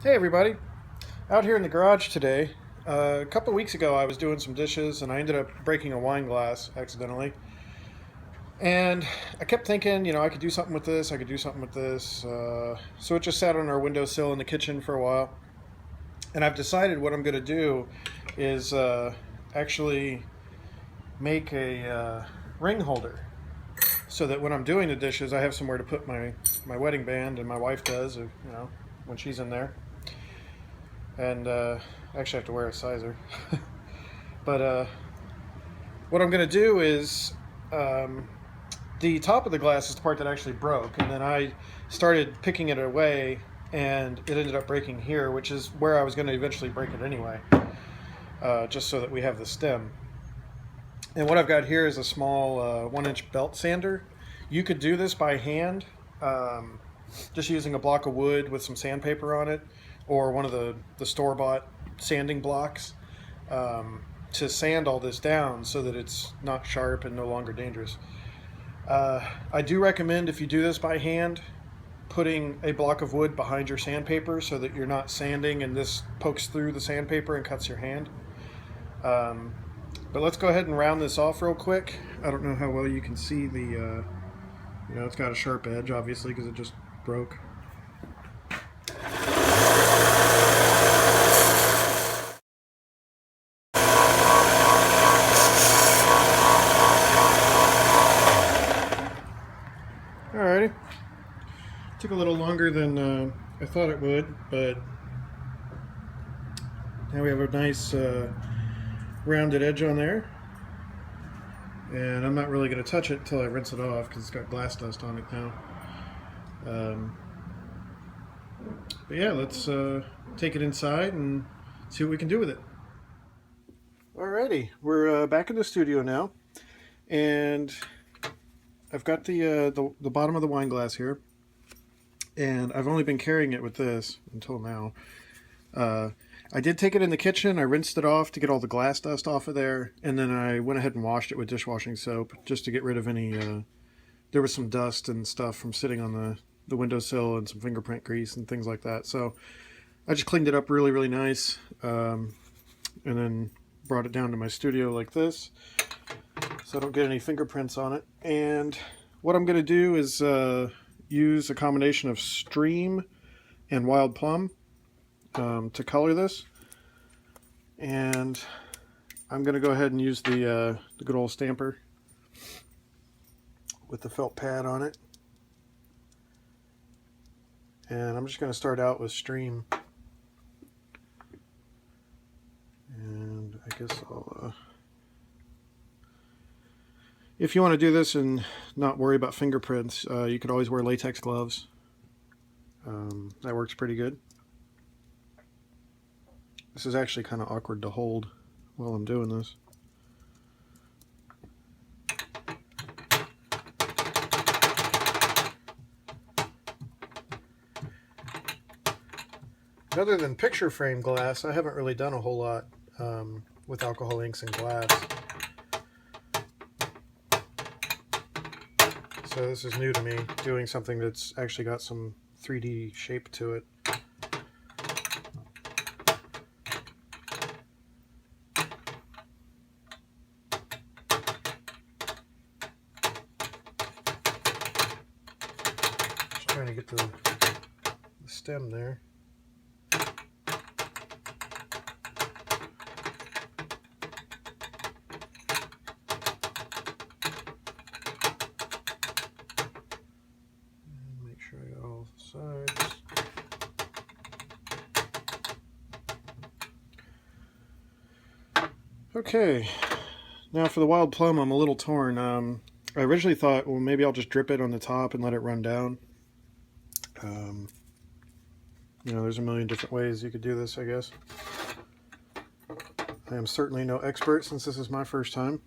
Hey everybody, out here in the garage today. A couple of weeks ago I was doing some dishes and I ended up breaking a wine glass accidentally. And I kept thinking, I could do something with this, I could do something with this. So it just sat on our windowsill in the kitchen for a while. And I've decided what I'm going to do is actually make a ring holder so that when I'm doing the dishes I have somewhere to put my wedding band, and my wife does, when she's in there. And I actually have to wear a sizer. But what I'm going to do is the top of the glass is the part that actually broke, and then I started picking it away, and it ended up breaking here, which is where I was going to eventually break it anyway, just so that we have the stem. And what I've got here is a small 1-inch belt sander. You could do this by hand, just using a block of wood with some sandpaper on it, or one of the store-bought sanding blocks, to sand all this down so that it's not sharp and no longer dangerous. I do recommend, if you do this by hand, putting a block of wood behind your sandpaper so that you're not sanding and this pokes through the sandpaper and cuts your hand. But let's go ahead and round this off real quick. I don't know how well you can see it's got a sharp edge, obviously, because it just broke. Alrighty. Took a little longer than I thought it would, but now we have a nice rounded edge on there. And I'm not really going to touch it until I rinse it off because it's got glass dust on it now. But yeah, let's take it inside and see what we can do with it. Alrighty, we're back in the studio now, and I've got the bottom of the wine glass here, and I've only been carrying it with this until now. I did take it in the kitchen. I rinsed it off to get all the glass dust off of there, and then I went ahead and washed it with dishwashing soap just to get rid of any, there was some dust and stuff from sitting on the windowsill and some fingerprint grease and things like that. So I just cleaned it up really, really nice, and then brought it down to my studio like this so I don't get any fingerprints on it. And what I'm going to do is use a combination of Stream and Wild Plum to color this, and I'm going to go ahead and use the good old stamper with the felt pad on it, and I'm just going to start out with Stream, and I guess I'll if you want to do this and not worry about fingerprints, you could always wear latex gloves. That works pretty good. This is actually kind of awkward to hold while I'm doing this. Other than picture frame glass, I haven't really done a whole lot with alcohol inks and glass. So this is new to me, doing something that's actually got some 3D shape to it. Just trying to get the stem there. Make sure I got all the sides. Okay, now for the wild plum, I'm a little torn. I originally thought, well, maybe I'll just drip it on the top and let it run down. There's a million different ways you could do this, I guess. I am certainly no expert since this is my first time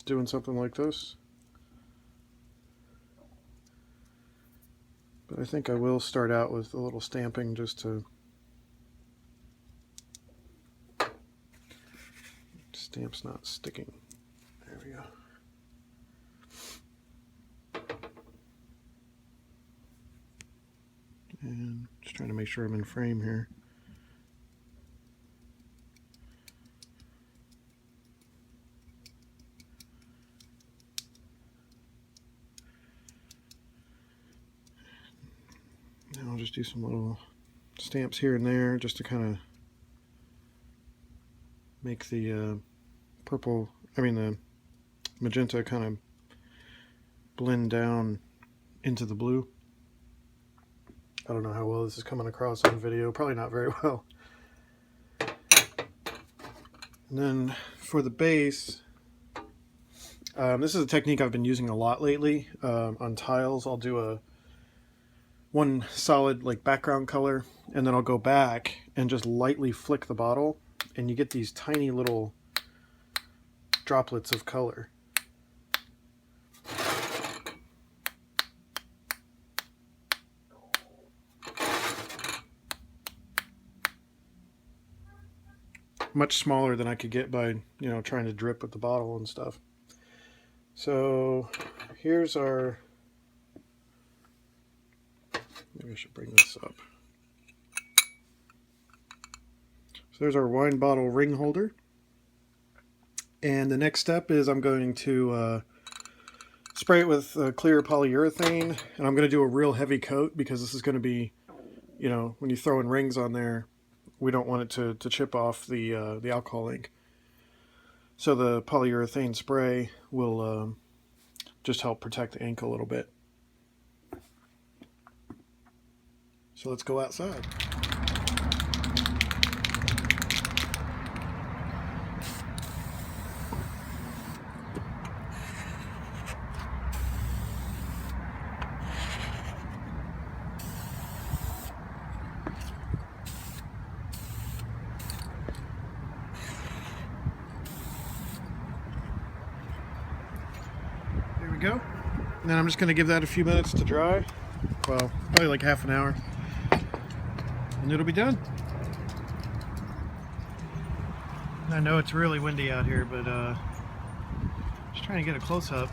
doing something like this. But I think I will start out with a little stamping just to stamp's not sticking. There we go. And just trying to make sure I'm in frame here. do some little stamps here and there just to kind of make the the magenta kind of blend down into the blue. I don't know how well this is coming across on video, probably not very well. And then for the base, this is a technique I've been using a lot lately. On tiles, I'll do one solid like background color, and then I'll go back and just lightly flick the bottle, and you get these tiny little droplets of color. Much smaller than I could get by, trying to drip with the bottle and stuff. So here's our, maybe I should bring this up. So there's our wine bottle ring holder. And the next step is I'm going to spray it with clear polyurethane, and I'm going to do a real heavy coat because this is going to be, when you throw in rings on there, we don't want it to chip off the alcohol ink. So the polyurethane spray will just help protect the ink a little bit. So let's go outside. There we go. And then I'm just going to give that a few minutes to dry. Well, probably like half an hour. And it'll be done. I know it's really windy out here, but just trying to get a close-up.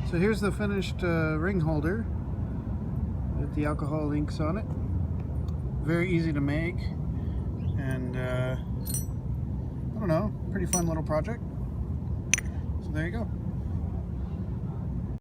So here's the finished ring holder with the alcohol inks on it. Very easy to make, and I don't know, pretty fun little project. So there you go.